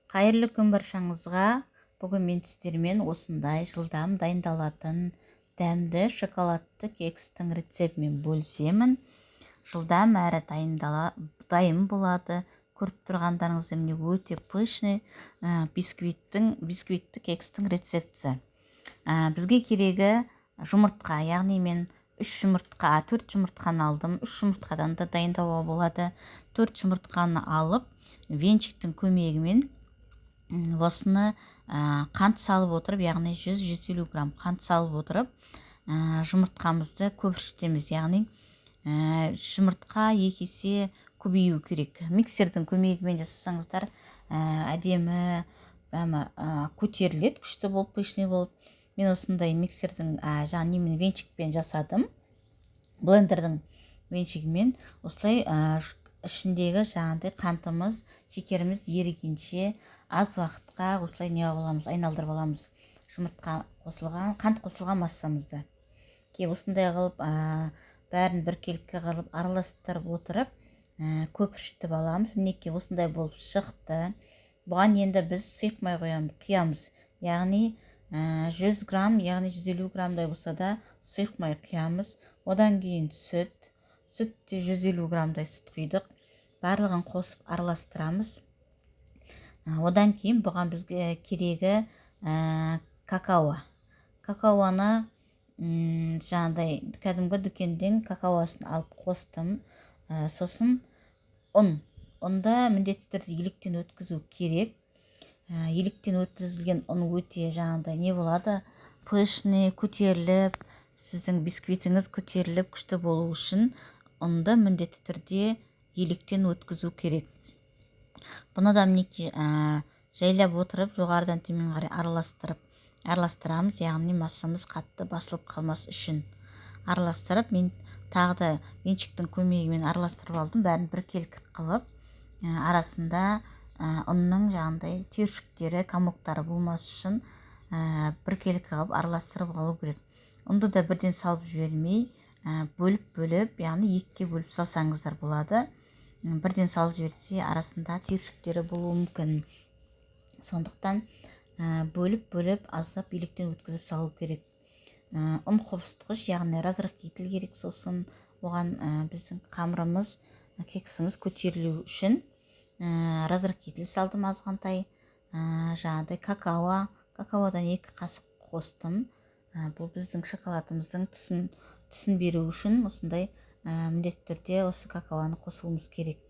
Қайырлы күн баршаңызға. Бүгін мен сіздермен осындай жылдам дайындалатын дәмді шоколадты кекстің рецептімен бөлісемін. Жылдам әрі дайын болады. Көріп тұрғандарыңызда міне өте пышный бисквитті кекстің рецептісі. Бізге керегі жұмыртқа, яғни мен 4 жұмыртқаны алдым. 3 жұмыртқадан да дайындауға болады. 4 жұмыртқаны алып, венчиктің көмегімен осыны қант салып отырып, яғни 100-150 грамм қант салып отырып, жұмыртқамызды көпіршітеміз, яғни жұмыртқа 2 есе көбею керек. Миксердің көмегімен жасасаңыздар әдемі, көтеріледі, күшті болып, пышный болып. Мен осындай миксердің венчикпен жасадым. Блендердің венчигімен осылай ішіндегі қантымыз, шекеріміз ерігенше аз уақытқа осылай айналдырып аламыз. Жұмыртқа қосылған, қант қосылған массамызды. Осындай қылып, бәрін біркелкі қылып араластырып отырып, көпіршітіп аламыз. Мінекей осындай болып шықты. Бұған енді біз сұйық май құямыз. Яғни 100 грамм, яғни 150 граммдай болса да сұйық май құямыз. Одан кейін сүтте 150 граммдай сүт құйдық. Барлығын қосып араластырамыз. Одан кейін бұған бізге керегі какао. Какаоны кәдімгі дүкенден какаосын алып қостым. Сосын ұнда міндетті түрде електен өткізу керек. Електен өткізілген ұн өте не болады, пышный, көтеріліп, сіздің бисквитіңіз көтеріліп, күшті болу үшін ұнды міндетті түрде електен өткізу керек. Бұны да мінекей жайлап отырып, жоғарыдан төмен қарай араластырамыз, яғни массамыз қатты басылып қалмас үшін. Араластырып, мен тағы да венчиктің көмегімен араластырып алдым, бәрін біркелкі қылып, арасында ұнның түйіршіктері, комоктары болмас үшін біркелкі қылып араластырып алу керек. Ұнды да бірден салып жібермей, бөліп, яғни екіге бөліп салсаңыздар болады. Бірден салып жіберсе, арасында түйіршіктері болуы мүмкін. Сондықтан бөліп, аздап електен өткізіп салу керек. Ұн қобыстығыш, яғни разрыхлитель керек. Сосын оған біздің қамырымыз, кексіміз көтерілу үшін разрыхлитель салдым азғантай. Какаодан 2 қасық қостым. Бұл біздің шоколадымыздың түсін беру үшін осындай міндетті түрде осы какаоны қосуымыз керек.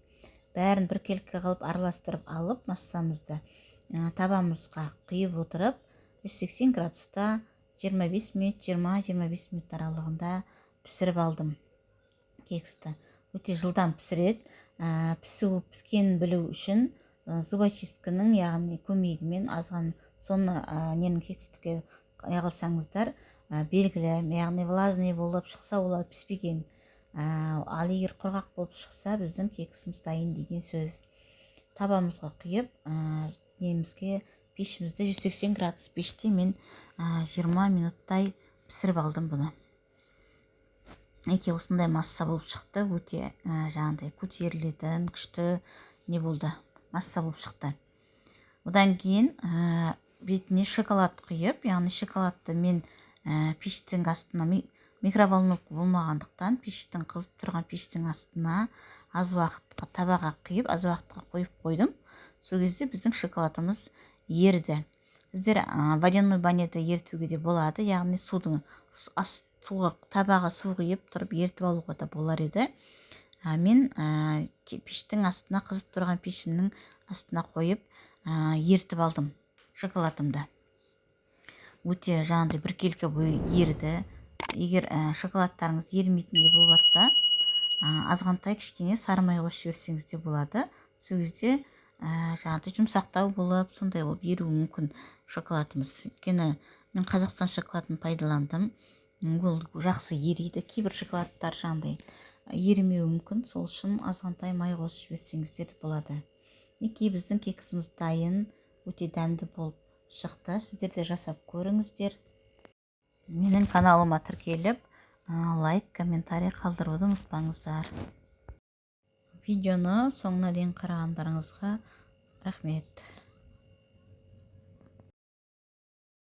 Бәрін біркелкі қылып араластырып алып, массамызды табамызға құйып отырып, 180 градуста 20-25 минут аралығында пісіріп алдым кексті. Өте жылдам пісіреді. Піскенін білу үшін зубочисткінің, яғни көмегімен азған соны кекстіге қылсаңыздар белгілі, яғни влажный болып шықса, олар піспеген. Ал егер құрғақ болып шықса, біздің кексіміз дайын деген сөз. Табамызға құйып, пешімізді 180 градус пеште мен 20 минуттай пісіріп алдым бұны. Осындай масса болып шықты, өте көтерілетін, күшті болды, масса болып шықты. Одан кейін бетіне шоколад құйып, яғни шоколадты мен пештің астына, микроволновка болмағандықтан, пештің қызып тұрған пештің астына аз уақытқа табаға құйып, аз уақытқа қойып қойдым. Сол кезде біздің шоколадымыз ерді. Сіздер водяной баняда ертуге де болады, яғни табаға су құйып тұрып ертіп алуға да болар еді. Мен пештің астына, қызып тұрған пешімнің астына қойып ертіп алдым шоколадымды. Өте біркелкі бойы ерді. Егер шоколадтарыңыз ермейтіндей болып жатса, азғантай кішкене сары май қосып жіберсеңіз де болады. Сол кезде жұмсақтау болып, сондай болып еруі мүмкін шоколадымыз. Өйткені мен Қазақстан шоколадын пайдаландым. Ол жақсы ериді. Кейбір шоколадтар ерімеуі мүмкін. Сол үшін азғантай май қосып жіберсеңіздер болады. Біздің кексіміз дайын, өте дәмді болып шықты. Сіздер де жасап көріңіздер. Менің каналыма тіркеліп, лайк, комментарий қалдыруды ұмытпаңыздар. Видеоны соңына дейін қарағандарыңызға рахмет.